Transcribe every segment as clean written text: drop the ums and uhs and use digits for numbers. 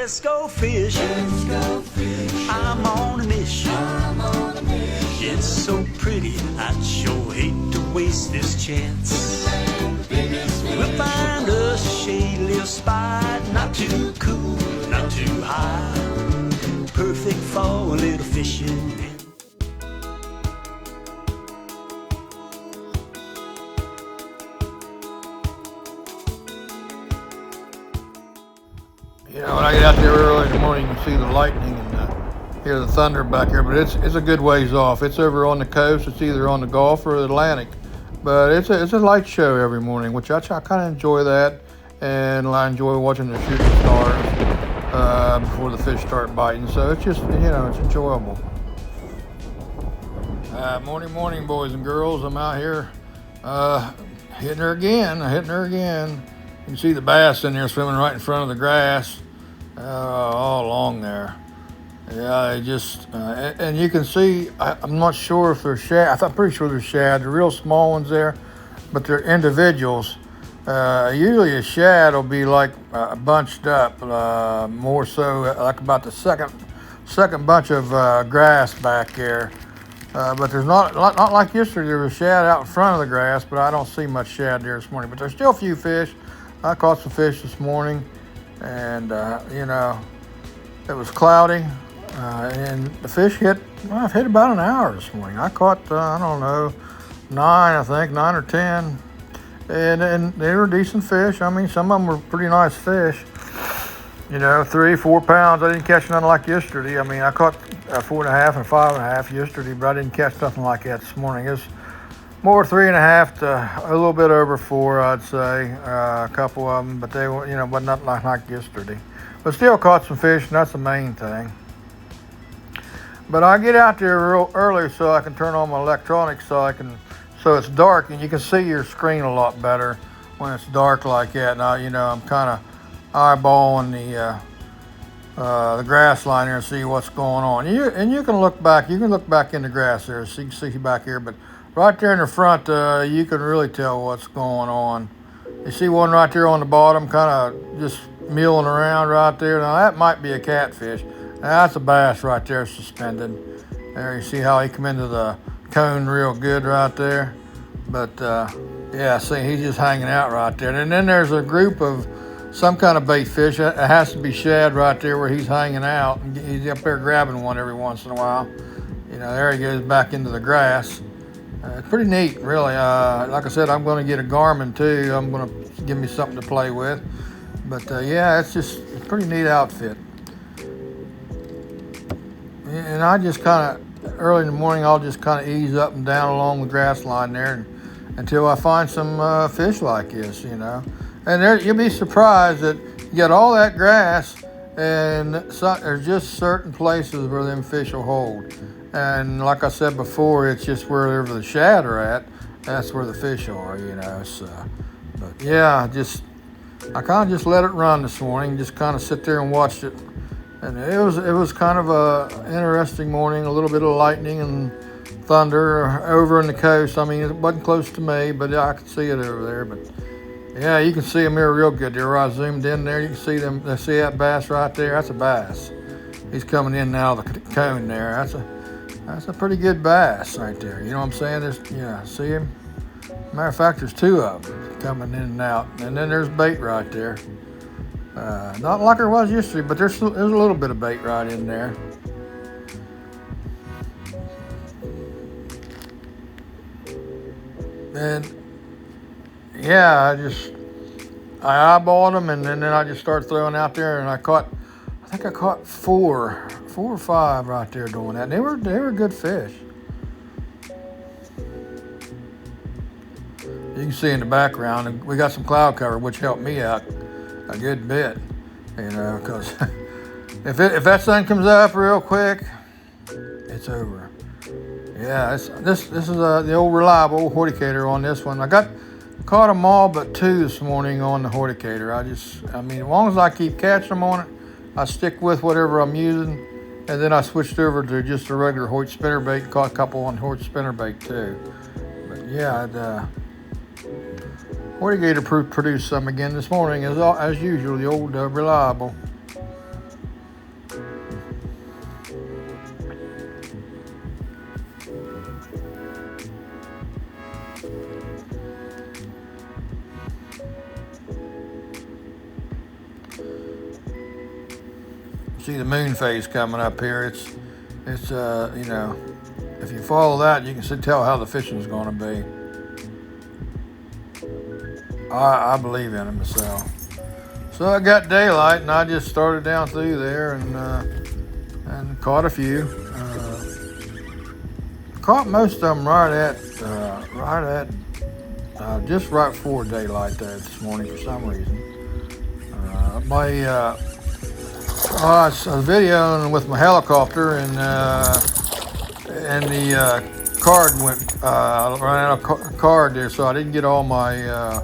Let's go fishing. I'm on a mission. It's so pretty, I'd sure hate to waste this chance. We'll find a shady little spot, not too cool, not too high. Perfect for a little fishing. You know, when I get out there early in the morning, you can see the lightning and hear the thunder back here, but it's a good ways off. It's over on the coast. It's either on the Gulf or the Atlantic, but it's a light show every morning, which I kind of enjoy that, and I enjoy watching the shooting stars before the fish start biting. So it's just, you know, it's enjoyable. Morning, boys and girls. I'm out here hitting her again. You can see the bass in there swimming right in front of the grass, all along there. Yeah, they just, and you can see, I'm not sure if they're shad. I'm pretty sure they're shad. The real small ones there, but they're individuals. Usually a shad will be like bunched up, more so like about the second bunch of grass back there. But there's not like yesterday. There was shad out in front of the grass, but I don't see much shad there this morning. But there's still a few fish. I caught some fish this morning, and you know, it was cloudy, and the fish I've hit about an hour this morning. I caught, I don't know, 9 or 10, and they were decent fish. I mean, some of them were pretty nice fish. You know, 3-4 pounds. I didn't catch nothing like yesterday. I mean, I caught 4.5 and 5.5 yesterday, but I didn't catch nothing like that this morning. It's more 3.5 to a little bit over 4, I'd say. A couple of them, but they were, you know, but not like yesterday. But still caught some fish, and that's the main thing. But I get out there real early so I can turn on my electronics so it's dark and you can see your screen a lot better when it's dark like that. And I'm kind of eyeballing the grass line there and see what's going on. And you can look back. You can look back in the grass there, so you can see back here, but right there in the front, you can really tell what's going on. You see one right there on the bottom, kind of just milling around right there. Now that might be a catfish. Now that's a bass right there suspended. There you see how he come into the cone real good right there. But yeah, see, he's just hanging out right there. And then there's a group of some kind of bait fish. It has to be shad right there where he's hanging out. He's up there grabbing one every once in a while. You know, there he goes back into the grass. It's pretty neat, really. Like I said, I'm going to get a Garmin too. I'm going to give me something to play with. But yeah, it's just a pretty neat outfit. And I just kind of, early in the morning, I'll just kind of ease up and down along the grass line there until I find some fish like this, you know. And you'll be surprised that you got all that grass, and there's just certain places where them fish will hold. And like I said before, it's just wherever the shad are at, that's where the fish are, you know. So, but yeah, I kind of just let it run this morning, just kind of sit there and watched it. And it was kind of a interesting morning, a little bit of lightning and thunder over on the coast. I mean, it wasn't close to me, but I could see it over there. But yeah, you can see them here real good there. Where I zoomed in there, you can see them. See that bass right there? That's a bass. He's coming in now the cone there. That's a pretty good bass right there. You know what I'm saying? See him? Matter of fact, there's 2 of them coming in and out. And then there's bait right there. Not like there was yesterday, but there's a little bit of bait right in there. And yeah, I eyeballed them, and then I just started throwing out there, and I think I caught 4 or 5 right there doing that. And they were good fish. You can see in the background, and we got some cloud cover, which helped me out a good bit, you know, because if that sun comes up real quick, it's over. Yeah, this is the old reliable Horticator on this one. I caught them all but 2 this morning on the Horticator. I mean, as long as I keep catching them on it, I stick with whatever I'm using, and then I switched over to just a regular Hoyt spinnerbait and caught a couple on Hoyt spinnerbait too. But yeah, Horticator produced some again this morning, as usual, the old reliable. see the moon phase coming up here. It's you know, if you follow that, you can tell how the fishing's going to be. I believe in it myself. So I got daylight, and I just started down through there and caught a few. Caught most of them just right before daylight there this morning for some reason. I was videoing with my helicopter, and the card went. I ran out of card there, so I didn't get all my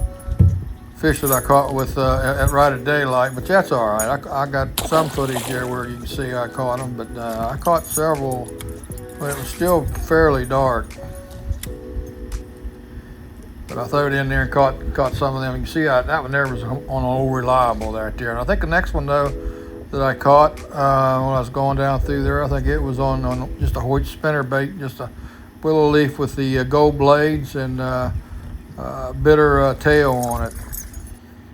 fish that I caught with right at daylight. But that's all right. I got some footage there where you can see I caught them, but I caught several when it was still fairly dark. But I threw it in there and caught some of them. You can see that one there was on old reliable right there. And I think the next one though that I caught when I was going down through there, I think it was on just a Hoyt spinner bait, just a willow leaf with the gold blades and bitter tail on it.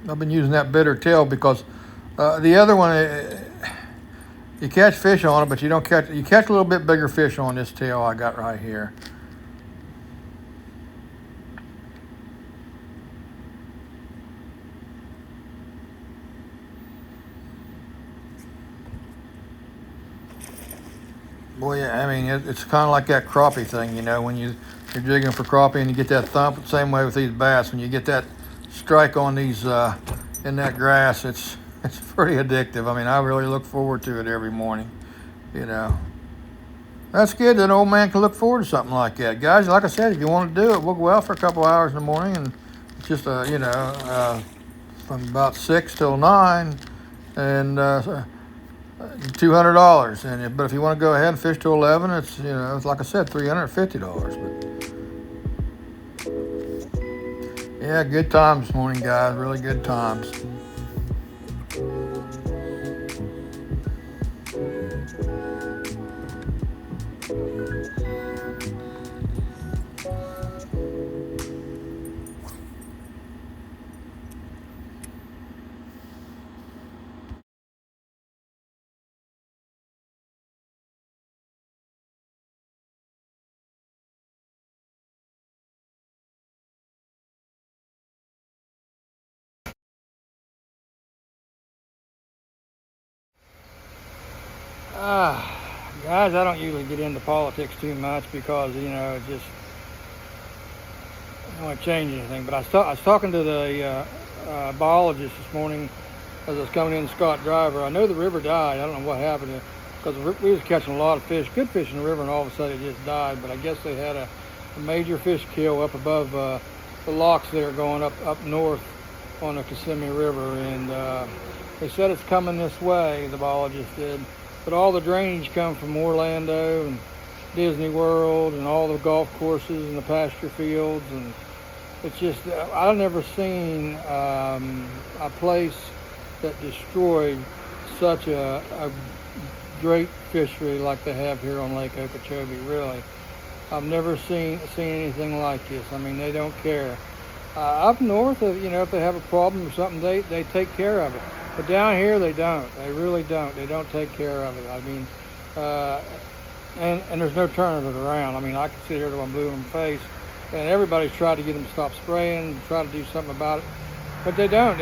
I've been using that bitter tail because the other one, you catch fish on it, but you catch a little bit bigger fish on this tail I got right here. Boy, yeah, I mean, it's kind of like that crappie thing, you know, when you're jigging for crappie and you get that thump. Same way with these bass. When you get that strike on these in that grass, it's pretty addictive. I mean, I really look forward to it every morning, you know. That's good that an old man can look forward to something like that. Guys, like I said, if you want to do it, we'll go out for a couple hours in the morning, and it's just, from about 6 till 9, and $200. But if you want to go ahead and fish till 11, it's like I said, $350. But yeah, good times this morning, guys. Really good times. Guys, I don't usually get into politics too much because, it just I don't want to change anything. But I was talking to the biologist this morning as I was coming in Scott Driver. I know the river died. I don't know what happened because we was catching a lot of fish, good fish in the river, and all of a sudden it just died. But I guess they had a major fish kill up above the locks that are going up north on the Kissimmee River, and they said it's coming this way, the biologist did. But all the drainage come from Orlando and Disney World and all the golf courses and the pasture fields, and it's just, I've never seen a place that destroyed such a great fishery like they have here on Lake Okeechobee, really. I've never seen anything like this. I mean, they don't care. Up north, if they have a problem or something, they take care of it. But down here, they don't. They really don't. They don't take care of it. I mean, and there's no turning it around. I mean, I can sit here till I'm blue in the face, and everybody's tried to get them to stop spraying and try to do something about it, but they don't.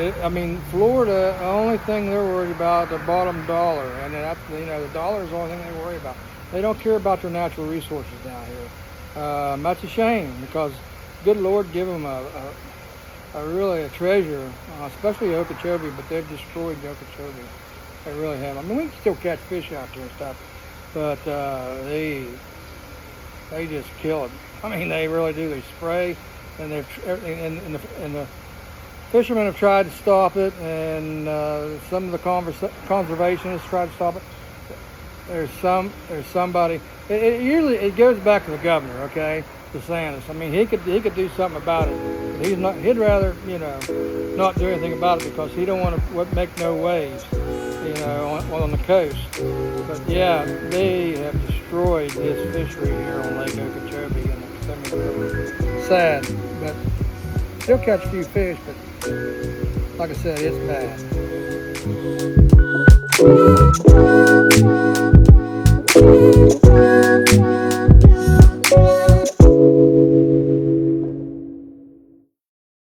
Florida, the only thing they're worried about is the bottom dollar, and that's, the dollar is the only thing they worry about. They don't care about their natural resources down here. That's a shame because, good Lord, give them really a treasure, especially Okeechobee, but they've destroyed Okeechobee. They really have. I mean, we can still catch fish out there and stuff, but they just kill it. I mean, they really do. They spray, and the fishermen have tried to stop it, and some of the conservationists tried to stop it. There's somebody. It goes back to the governor, okay, DeSantis. I mean, he could do something about it. But he'd rather not do anything about it because he don't want to make no waves, on the coast. But yeah, they have destroyed this fishery here on Lake Okeechobee and the Kissimmee River. Sad, but still catch a few fish. But like I said, it's bad.